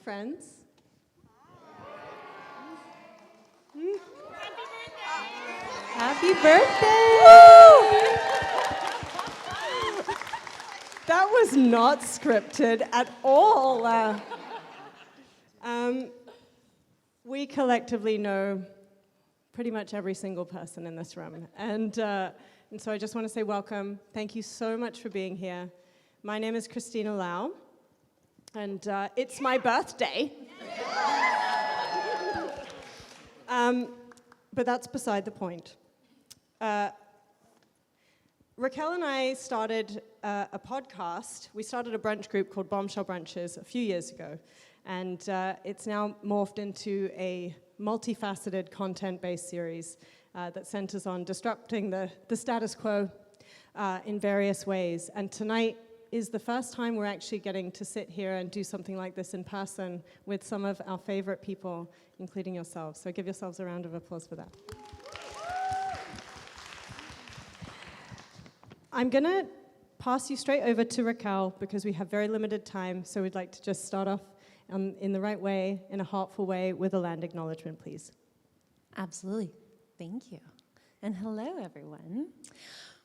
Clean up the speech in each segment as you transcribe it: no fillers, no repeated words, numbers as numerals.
friends. Happy birthday! That was not scripted at all. We collectively know pretty much every single person in this room. And so I just want to say welcome. Thank you so much for being here. My name is Christina Lau, and it's my birthday. But that's beside the point. Raquel and I started a podcast. We started a brunch group called Bombshell Brunches a few years ago, and it's now morphed into a multifaceted content-based series that centers on disrupting the status quo in various ways. And tonight is the first time we're actually getting to sit here and do something like this in person with some of our favorite people, including yourselves. So give yourselves a round of applause for that. I'm going to pass you straight over to Raquel because we have very limited time, so we'd like to just start off in the right way, in a heartful way, with a land acknowledgement, please. Absolutely. Thank you. And hello, everyone.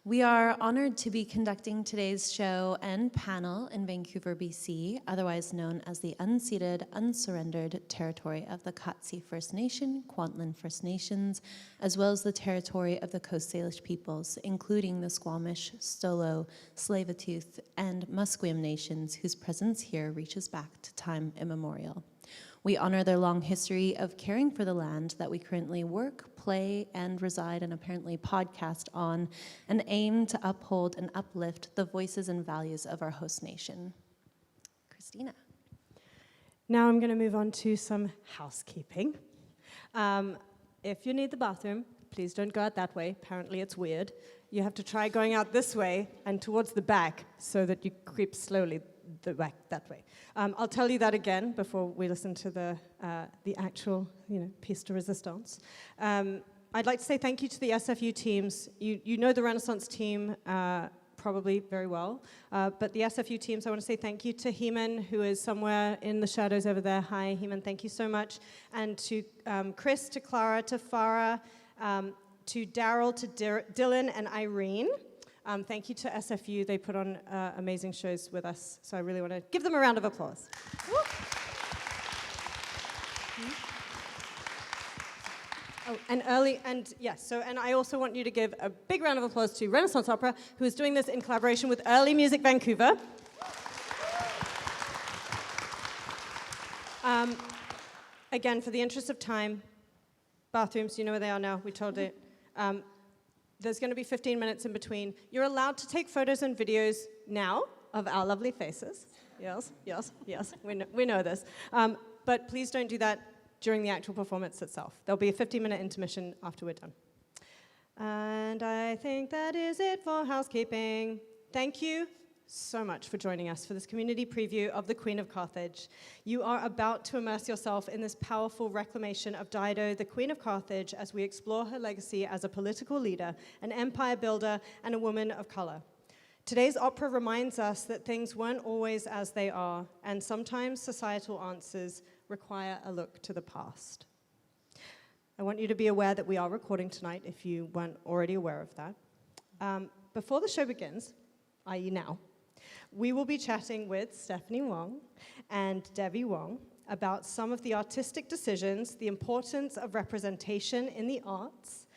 We are honored to be conducting today's show and panel in Vancouver, BC, otherwise known as the unceded, unsurrendered territory of the Katzie First Nation, Kwantlen First Nations, as well as the territory of the Coast Salish peoples, including the Squamish, Stolo, Tsleil-Waututh, and Musqueam nations, whose presence here reaches back to time immemorial. We honor their long history of caring for the land that we currently work, play, and reside, and apparently podcast on, and aim to uphold and uplift the voices and values of our host nation. Christina. Now I'm going to move on to some housekeeping. If you need the bathroom, please don't go out that way. Apparently it's weird. You have to try going out this way and towards the back so that you creep slowly back that way. I'll tell you that again before we listen to the actual, piece de resistance. I'd like to say thank you to the SFU teams. You know the Renaissance team probably very well, but the SFU teams, I want to say thank you to Heman, who is somewhere in the shadows over there. Hi, Heman, thank you so much. And to Chris, to Clara, to Farah, to Daryl, to Dylan, and Irene. Thank you to SFU. They put on amazing shows with us, so I really want to give them a round of applause. Oh, and I also want you to give a big round of applause to Renaissance Opera, who is doing this in collaboration with Early Music Vancouver. Again, for the interest of time, bathrooms, you know where they are now, we told it. There's going to be 15 minutes in between. You're allowed to take photos and videos now of our lovely faces. Yes, we know this. But please don't do that during the actual performance itself. There'll be a 15-minute intermission after we're done. And I think that is it for housekeeping. Thank you so much for joining us for this community preview of the Queen of Carthage. You are about to immerse yourself in this powerful reclamation of Dido, the Queen of Carthage, as we explore her legacy as a political leader, an empire builder, and a woman of color. Today's opera reminds us that things weren't always as they are, and sometimes societal answers require a look to the past. I want you to be aware that we are recording tonight, if you weren't already aware of that. Before the show begins, i.e. now, we will be chatting with Stephanie Wong and Debbie Wong about some of the artistic decisions, the importance of representation in the arts,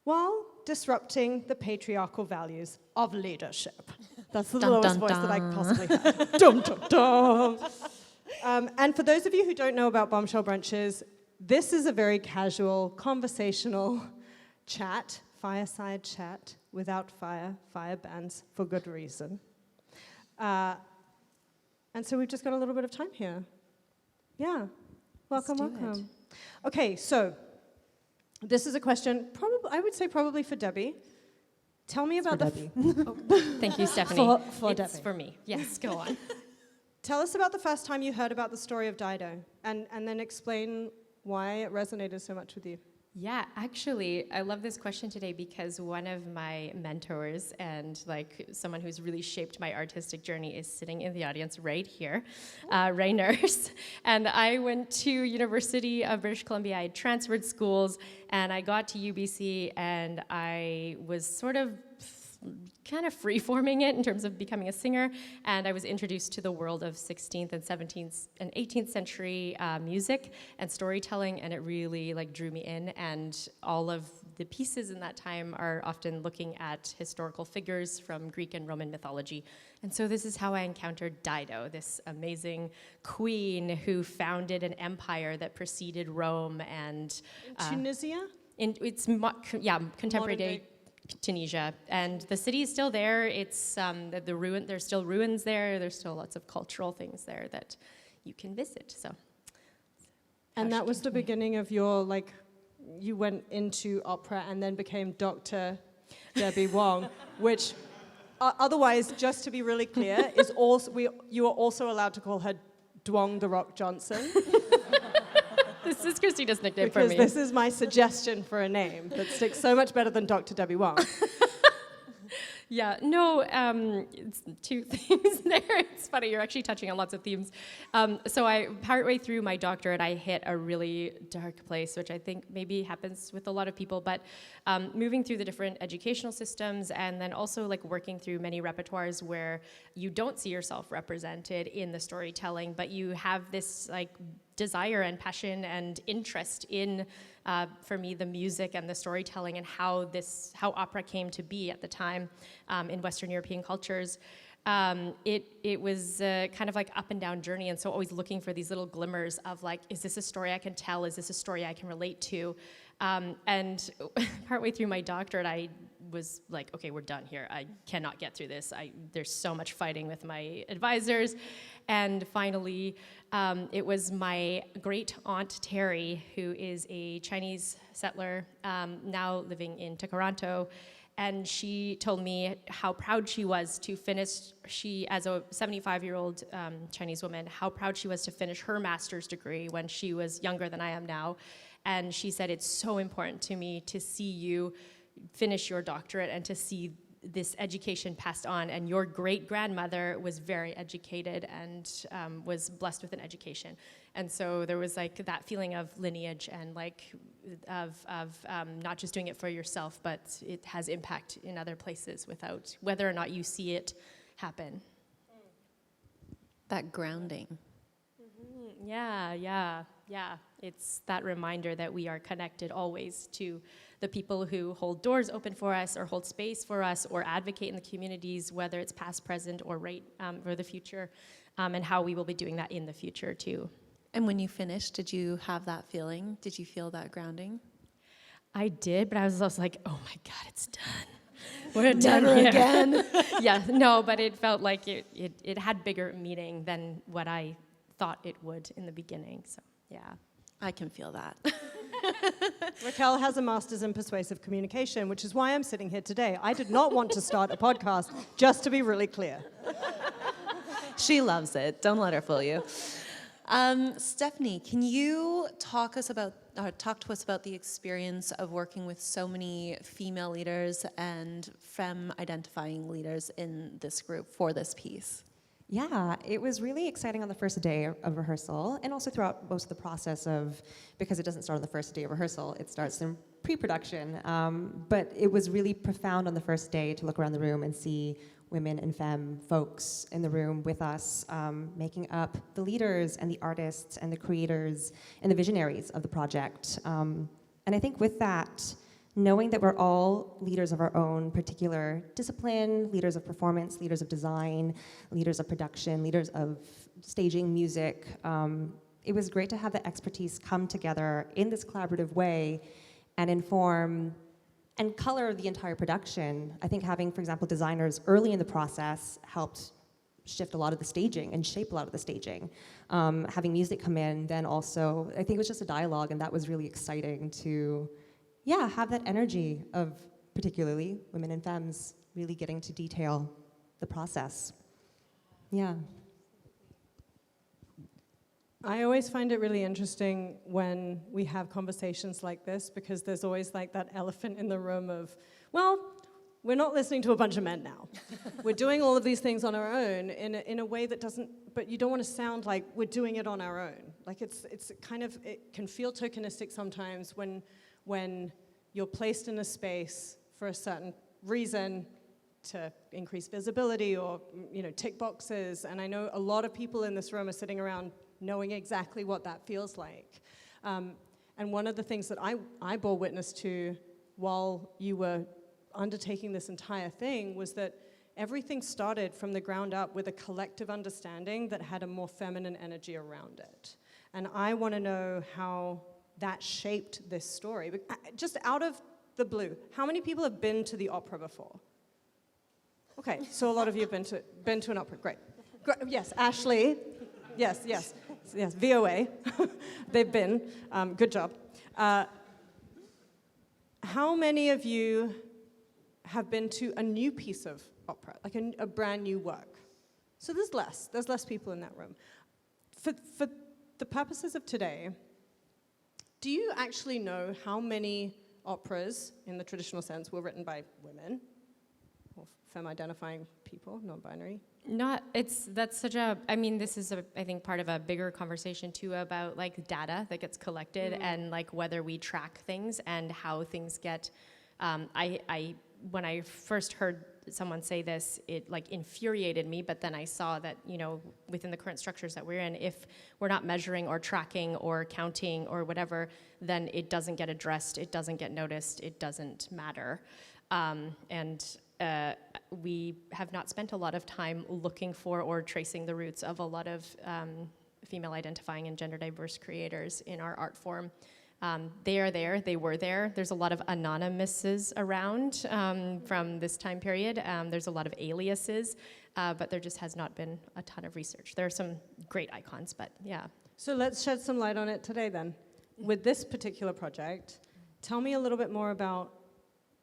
while disrupting the patriarchal values of leadership. That's the lowest voice that I could possibly have. Dum, dum, dum. And for those of you who don't know about Bombshell Brunches, this is a very casual, conversational chat, fireside chat, without fire bans for good reason. And so we've just got a little bit of time here. Yeah, welcome. Okay, so this is a question, I would say probably for Debbie. Tell me about Debbie. Thank you, Stephanie. For it's Debbie. For me. Yes, go on. Tell us about the first time you heard about the story of Dido, and then explain why it resonated so much with you. Yeah, actually, I love this question today because one of my mentors and like someone who's really shaped my artistic journey is sitting in the audience right here, Ray Nurse. And I went to University of British Columbia. I transferred schools, and I got to UBC, and I was sort of kind of free-forming it in terms of becoming a singer, and I was introduced to the world of 16th and 17th and 18th century music and storytelling, and it really like drew me in. And all of the pieces in that time are often looking at historical figures from Greek and Roman mythology. And so this is how I encountered Dido, this amazing queen who founded an empire that preceded Rome and Tunisia? Contemporary day Tunisia, and the city is still there. It's the ruin. There's still ruins there. There's still lots of cultural things there that you can visit. So, And that was the beginning of your, like, you went into opera and then became Dr. Debbie Wong, which otherwise, just to be really clear, is also, you are also allowed to call her Dwong the Rock Johnson. this is Christina's nickname for Because me. this is my suggestion for a name that sticks so much better than Dr. Debbie Wong. Yeah, no, it's two themes there. It's funny, you're actually touching on lots of themes. So partway through my doctorate, I hit a really dark place, which I think maybe happens with a lot of people, but moving through the different educational systems and then also like working through many repertoires where you don't see yourself represented in the storytelling, but you have this like desire and passion and interest in, for me, the music and the storytelling and how opera came to be at the time in Western European cultures. It was kind of like up and down journey, and so always looking for these little glimmers of like, is this a story I can tell? Is this a story I can relate to? And partway through my doctorate, I was like, okay, we're done here. I cannot get through this. There's so much fighting with my advisors. And finally, it was my great aunt Terry, who is a Chinese settler, now living in Toronto. And she told me how proud she was to finish, as a 75-year-old Chinese woman, how proud she was to finish her master's degree when she was younger than I am now. And she said, it's so important to me to see you finish your doctorate and to see this education passed on. And your great-grandmother was very educated and was blessed with an education. And so there was like that feeling of lineage and like of not just doing it for yourself, but it has impact in other places without whether or not you see it happen. That grounding. Yeah. It's that reminder that we are connected always to the people who hold doors open for us or hold space for us or advocate in the communities, whether it's past, present, or right for the future, and how we will be doing that in the future too. And when you finished, did you have that feeling? Did you feel that grounding? I did, but I was also like, oh my God, it's done. We're Never done here. again. Yeah, no, but it felt like it had bigger meaning than what I thought it would in the beginning, so yeah. I can feel that. Raquel has a master's in persuasive communication, which is why I'm sitting here today. I did not want to start a podcast, just to be really clear. She loves it. Don't let her fool you. Stephanie, can you talk to us about the experience of working with so many female leaders and femme-identifying leaders in this group for this piece? Yeah, it was really exciting on the first day of rehearsal and also throughout most of the process because it doesn't start on the first day of rehearsal, it starts in pre-production. But it was really profound on the first day to look around the room and see women and femme folks in the room with us, making up the leaders and the artists and the creators and the visionaries of the project. And I think with that, knowing that we're all leaders of our own particular discipline, leaders of performance, leaders of design, leaders of production, leaders of staging, music, it was great to have the expertise come together in this collaborative way and inform and color the entire production. I think having, for example, designers early in the process helped shift a lot of the staging and shape a lot of the staging. Having music come in, then also, I think it was just a dialogue, and that was really exciting to have that energy of particularly women and femmes really getting to detail the process. Yeah. I always find it really interesting when we have conversations like this because there's always like that elephant in the room of, well, we're not listening to a bunch of men now. We're doing all of these things on our own in a way that doesn't, but you don't want to sound like we're doing it on our own. Like it's kind of, it can feel tokenistic sometimes when you're placed in a space for a certain reason to increase visibility or, tick boxes. And I know a lot of people in this room are sitting around knowing exactly what that feels like. And one of the things that I bore witness to while you were undertaking this entire thing was that everything started from the ground up with a collective understanding that had a more feminine energy around it. And I want to know how that shaped this story. But just out of the blue, how many people have been to the opera before? Okay, so a lot of you have been to an opera. Great. Yes, Ashley. Yes, VOA. They've been. Good job. How many of you have been to a new piece of opera, like a brand new work? So there's less people in that room. For the purposes of today, do you actually know how many operas, in the traditional sense, were written by women or femme-identifying people, non-binary? This is I think part of a bigger conversation too about like data that gets collected and like whether we track things and how things get, when I first heard someone say this, it like infuriated me, but then I saw that, within the current structures that we're in, if we're not measuring or tracking or counting or whatever, then it doesn't get addressed, it doesn't get noticed, it doesn't matter. We have not spent a lot of time looking for or tracing the roots of a lot of female identifying and gender diverse creators in our art form. They are there, they were there. There's a lot of anonymouses around from this time period. There's a lot of aliases, but there just has not been a ton of research. There are some great icons, but yeah. So let's shed some light on it today then. With this particular project, tell me a little bit more about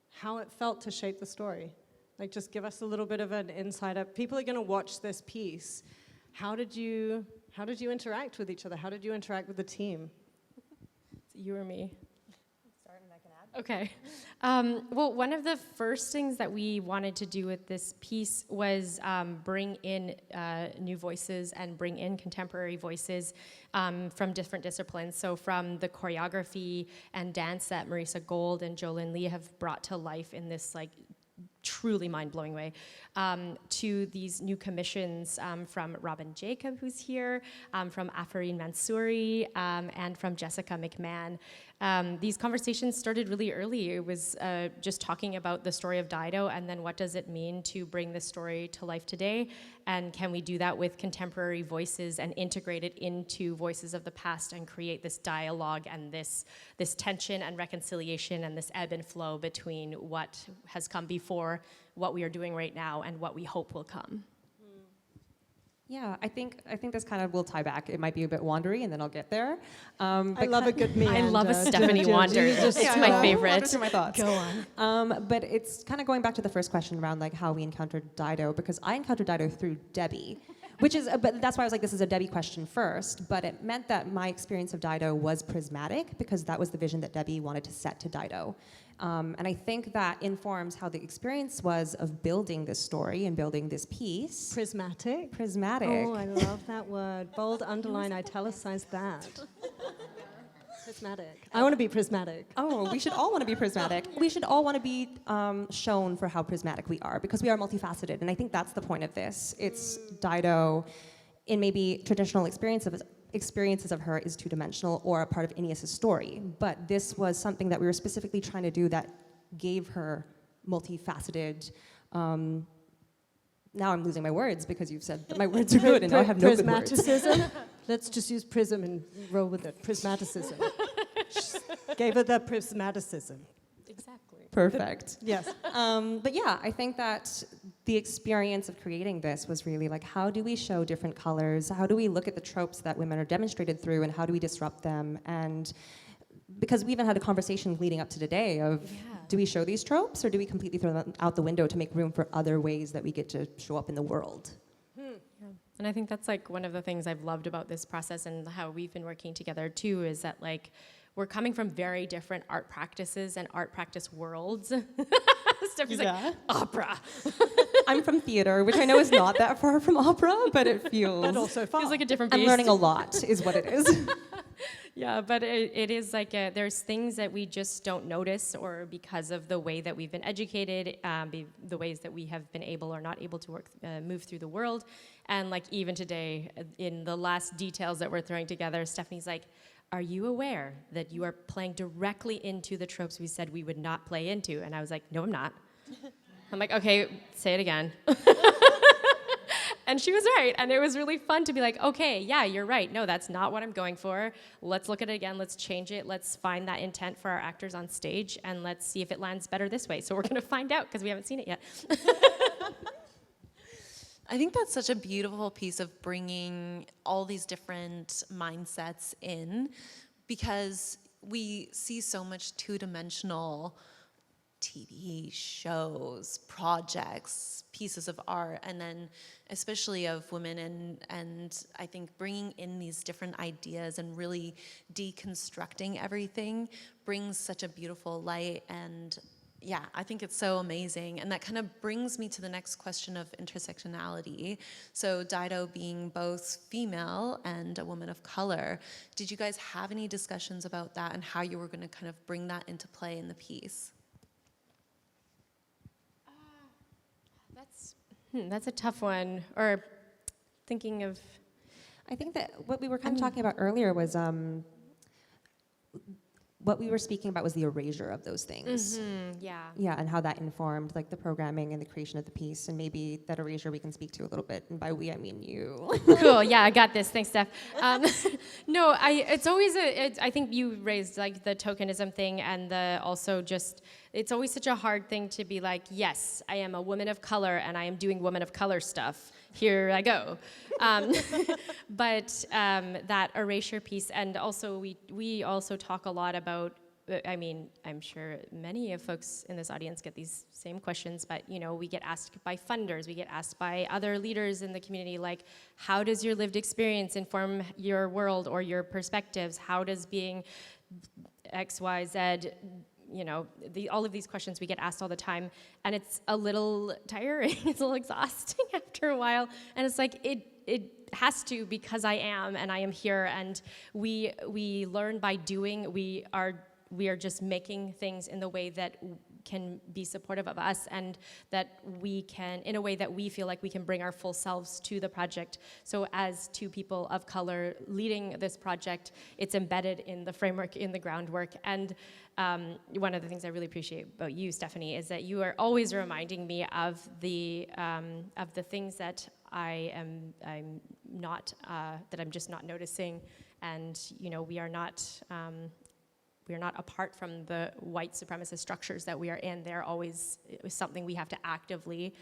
how it felt to shape the story. Like, just give us a little bit of an insight. People are going to watch this piece. How did you interact with each other? How did you interact with the team? You or me? Start and I can add. Okay. Well, one of the first things that we wanted to do with this piece was bring in new voices and bring in contemporary voices from different disciplines. So from the choreography and dance that Marisa Gold and Jolyn Lee have brought to life in this like truly mind-blowing way, to these new commissions from Robin Jacob, who's here, from Afareen Mansouri, and from Jessica McMahon. These conversations started really early. It was just talking about the story of Dido, and then what does it mean to bring this story to life today, and can we do that with contemporary voices and integrate it into voices of the past and create this dialogue and this tension and reconciliation and this ebb and flow between what has come before, what we are doing right now, and what we hope will come. Yeah, I think this kind of will tie back. It might be a bit wandery, and then I'll get there. I love a good meander. I love a Stephanie Wander. It's my favorite. Wander through my thoughts. Go on. But it's kind of going back to the first question around like how we encountered Dido, because I encountered Dido through Debbie, but that's why I was like, this is a Debbie question first. But it meant that my experience of Dido was prismatic because that was the vision that Debbie wanted to set to Dido. And I think that informs how the experience was of building this story and building this piece. Prismatic? Prismatic. Oh, I love that word. Bold, underline, italicize that. Prismatic. I want to be prismatic. Oh, we should all want to be prismatic. We should all want to be shown for how prismatic we are, because we are multifaceted. And I think that's the point of this. It's Dido in maybe traditional experiences of her is two-dimensional or a part of Aeneas' story. But this was something that we were specifically trying to do that gave her multifaceted. Now I'm losing my words because you've said that my words are good and now I have no good words. Prismaticism. Let's just use prism and roll with it. Prismaticism. Gave her the prismaticism. Exactly. Perfect. Yes. But yeah, I think that the experience of creating this was really like, how do we show different colors? How do we look at the tropes that women are demonstrated through, and how do we disrupt them? And because we even had a conversation leading up to today of, do we show these tropes or do we completely throw them out the window to make room for other ways that we get to show up in the world? And I think that's like one of the things I've loved about this process and how we've been working together too, is that like we're coming from very different art practices and art practice worlds. Stephanie's like, opera. I'm from theater, which I know is not that far from opera, but it feels. But also fun. Feels like a different I'm beast. learning a lot, is what it is. Yeah, but it is like there's things that we just don't notice, or because of the way that we've been educated, the ways that we have been able or not able to move through the world. And like even today, in the last details that we're throwing together, Stephanie's like, are you aware that you are playing directly into the tropes we said we would not play into? And I was like, no, I'm not. I'm like, okay, say it again. And she was right, and it was really fun to be like, okay, yeah, you're right. No, that's not what I'm going for. Let's look at it again. Let's change it. Let's find that intent for our actors on stage, and let's see if it lands better this way. So we're going to find out because we haven't seen it yet. I think that's such a beautiful piece of bringing all these different mindsets in, because we see so much two-dimensional TV shows, projects, pieces of art, and then especially of women, and I think bringing in these different ideas and really deconstructing everything brings such a beautiful light. And yeah, I think it's so amazing. And that kind of brings me to the next question of intersectionality. So Dido being both female and a woman of color, did you guys have any discussions about that and how you were going to kind of bring that into play in the piece? That's a tough one. Or thinking of... I think that what we were kind of talking about earlier was what we were speaking about was the erasure of those things. Yeah. Yeah, and how that informed like the programming and the creation of the piece, and maybe that erasure we can speak to a little bit. And by we, I mean you. Cool. Yeah, I got this. Thanks, Steph. No, it's always I think you raised like the tokenism thing, and also just it's always such a hard thing to be like, yes, I am a woman of color and I am doing woman of color stuff. Here I go. But that erasure piece, and also we also talk a lot about. I mean, I'm sure many of folks in this audience get these same questions, but you know, we get asked by funders, we get asked by other leaders in the community, like, how does your lived experience inform your world or your perspectives? How does being X, Y, Z, you know, all of these questions we get asked all the time, and it's a little tiring, it's a little exhausting after a while, and it's like, it has to, because I am here, and we learn by doing. We are just making things in the way that can be supportive of us, and that we can, in a way that we feel like we can bring our full selves to the project. So as two people of color leading this project, it's embedded in the framework, in the groundwork. And one of the things I really appreciate about you, Stephanie, is that you are always reminding me of the things that I'm just not noticing. And you know, we are not apart from the white supremacist structures that we are in. They're always something we have to actively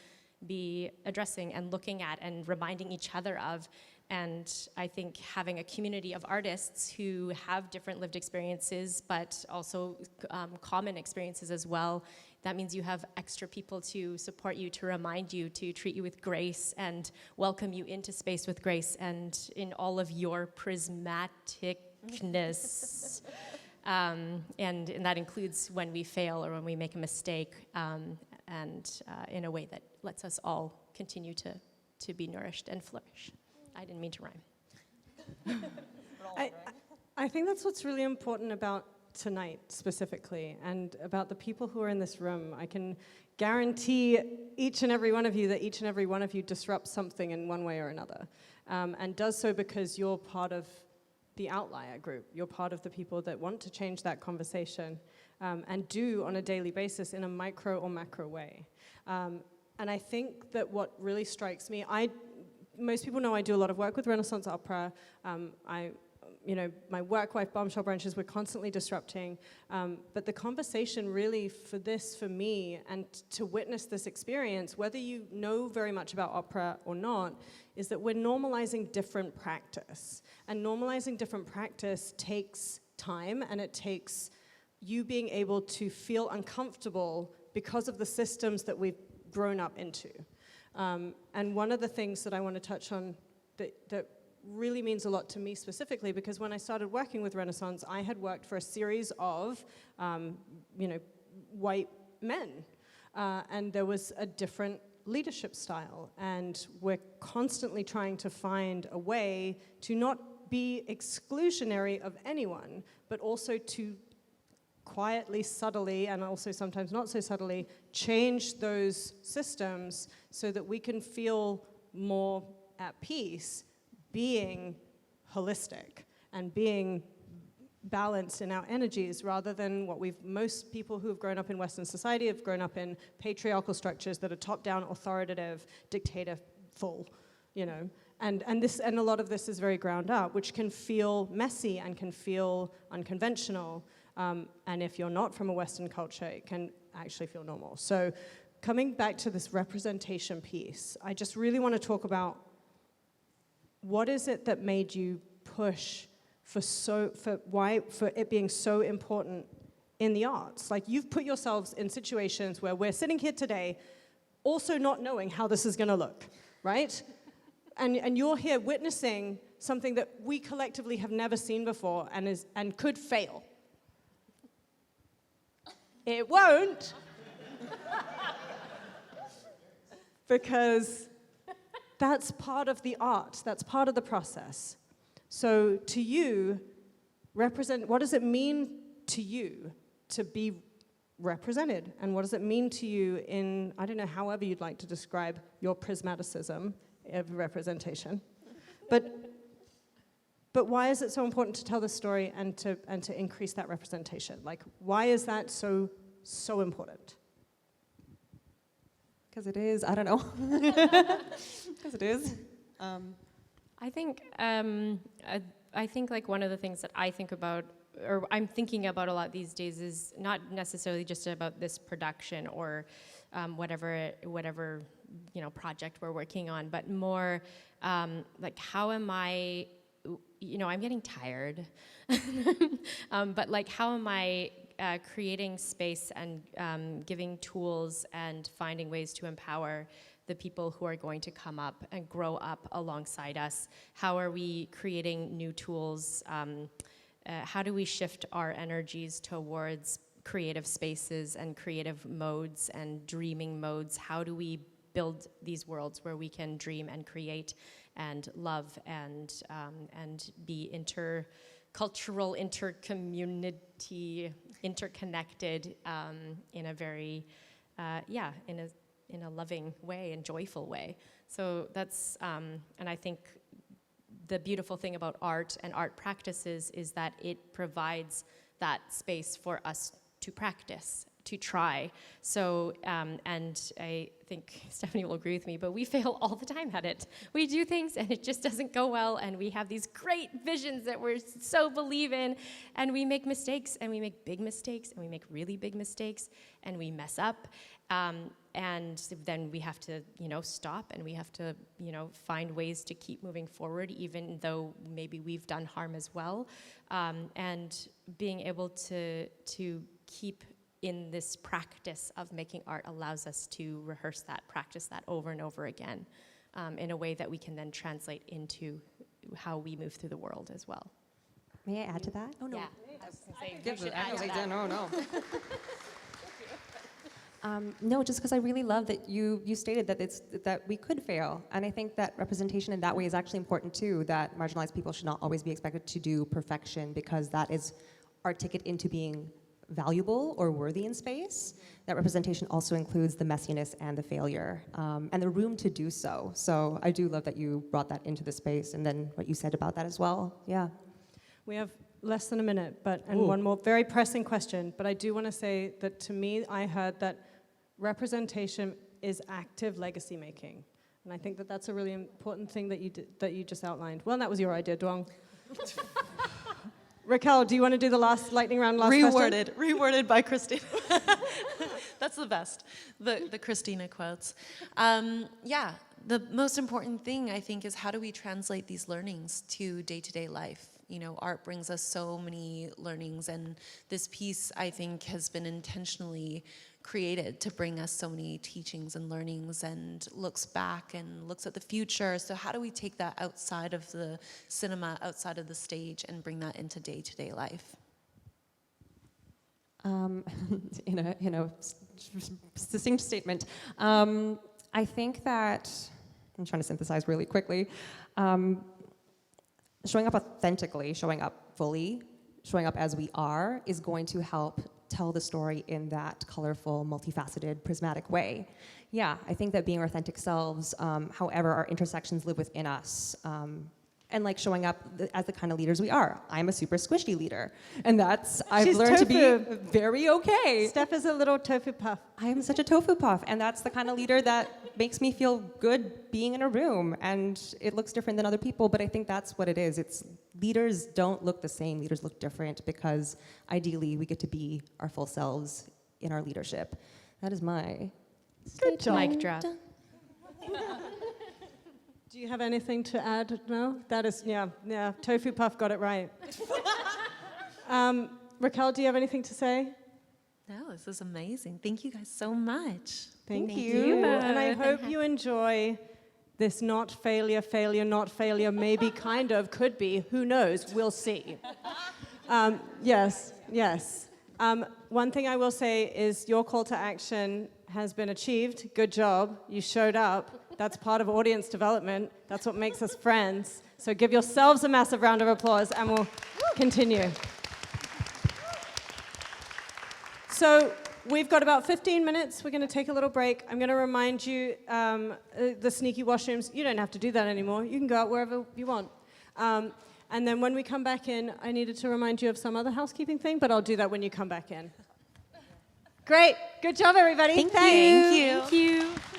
be addressing and looking at and reminding each other of. And I think having a community of artists who have different lived experiences, but also common experiences as well, that means you have extra people to support you, to remind you, to treat you with grace, and welcome you into space with grace, and in all of your prismaticness. And that includes when we fail or when we make a mistake, and in a way that lets us all continue to be nourished and flourish. I didn't mean to rhyme. I think that's what's really important about tonight specifically, and about the people who are in this room. I can guarantee each and every one of you that each and every one of you disrupts something in one way or another, and does so because you're part of the outlier group. You're part of the people that want to change that conversation, and do on a daily basis in a micro or macro way. And I think that what really strikes me, most people know I do a lot of work with Renaissance opera. My work wife, Bombshell Branches, we're constantly disrupting. But the conversation really for me, and to witness this experience, whether you know very much about opera or not, is that we're normalizing different practice. And normalizing different practice takes time, and it takes you being able to feel uncomfortable because of the systems that we've grown up into. And one of the things that I want to touch on that really means a lot to me specifically, because when I started working with Renaissance, I had worked for a series of, white men, and there was a different leadership style, and we're constantly trying to find a way to not be exclusionary of anyone, but also to quietly, subtly, and also sometimes not so subtly, change those systems so that we can feel more at peace being holistic and being balanced in our energies, rather than what most people who have grown up in Western society have grown up in patriarchal structures that are top-down, authoritative, dictatorful, and a lot of this is very ground up, which can feel messy and can feel unconventional. And if you're not from a Western culture, it can actually feel normal. So coming back to this representation piece, I just really want to talk about what is it that made you push for it being so important in the arts? Like, you've put yourselves in situations where we're sitting here today also not knowing how this is going to look, right? And you're here witnessing something that we collectively have never seen before and could fail. It won't. Because that's part of the art, that's part of the process. So to you, what does it mean to you to be represented? And what does it mean to you in, I don't know, however you'd like to describe your prismaticism of representation? But why is it so important to tell the story and to increase that representation? Like, why is that so important? Because it is, I don't know. Because it is. I think like one of the things that I think about, or I'm thinking about a lot these days, is not necessarily just about this production or whatever project we're working on, but more like, how am I, I'm getting tired, but like, how am I creating space and giving tools and finding ways to empower the people who are going to come up and grow up alongside us? How are we creating new tools? How do we shift our energies towards creative spaces and creative modes and dreaming modes? How do we build these worlds where we can dream and create and love and be intercultural, intercommunity, interconnected in a very, in a loving way and joyful way. So that's, and I think the beautiful thing about art and art practices is that it provides that space for us to practice, to try. So, and I think Stephanie will agree with me, but we fail all the time at it. We do things and it just doesn't go well, and we have these great visions that we so believe in, and we make mistakes, and we make big mistakes, and we make really big mistakes, and we mess up. And then we have to, stop, and we have to, find ways to keep moving forward, even though maybe we've done harm as well. And being able to keep in this practice of making art allows us to rehearse that, practice that over and over again, in a way that we can then translate into how we move through the world as well. May I add to that? Oh, no. Yeah. I was gonna say, you should add to that. No. No, just because I really love that you stated that we could fail. And I think that representation in that way is actually important too, that marginalized people should not always be expected to do perfection, because that is our ticket into being valuable or worthy in space. That representation also includes the messiness and the failure, and the room to do so. So I do love that you brought that into the space, and then what you said about that as well. Yeah. We have less than a minute, and one more very pressing question. But I do want to say that, to me, I heard that representation is active legacy making, and I think that that's a really important thing that you just outlined. Well, that was your idea, Duong. Raquel, do you want to do the last lightning round? Question? Reworded by Christina. That's the best. The Christina quotes. The most important thing, I think, is how do we translate these learnings to day-to-day life? Art brings us so many learnings, and this piece, I think, has been intentionally created to bring us so many teachings and learnings and looks back and looks at the future. So how do we take that outside of the cinema, outside of the stage, and bring that into day-to-day life? In a succinct statement, I think that, I'm trying to synthesize really quickly, showing up authentically, showing up fully, showing up as we are is going to help tell the story in that colorful, multifaceted, prismatic way. Yeah, I think that being our authentic selves, however our intersections live within us, and like showing up as the kind of leaders we are. I'm a super squishy leader, and I've She's learned to be tofu. very okay. Steph is a little tofu puff. I am such a tofu puff, and that's the kind of leader that makes me feel good being in a room, and it looks different than other people, but I think that's what it is. It's leaders don't look the same, leaders look different, because ideally we get to be our full selves in our leadership. That is my Good job. Mic drop. Do you have anything to add? No? That is, yeah, Tofu Puff got it right. Raquel, do you have anything to say? No, this is amazing. Thank you guys so much. Thank you you. And I both. hope you enjoy this not failure, not failure, maybe, kind of, could be, who knows, we'll see. Yes. One thing I will say is your call to action has been achieved. Good job. You showed up. That's part of audience development. That's what makes us friends. So give yourselves a massive round of applause, and we'll continue. So we've got about 15 minutes. We're going to take a little break. I'm going to remind you, the sneaky washrooms, you don't have to do that anymore. You can go out wherever you want. And then when we come back in, I needed to remind you of some other housekeeping thing, but I'll do that when you come back in. Great. Good job, everybody. Thank you. Thank you. Thank you.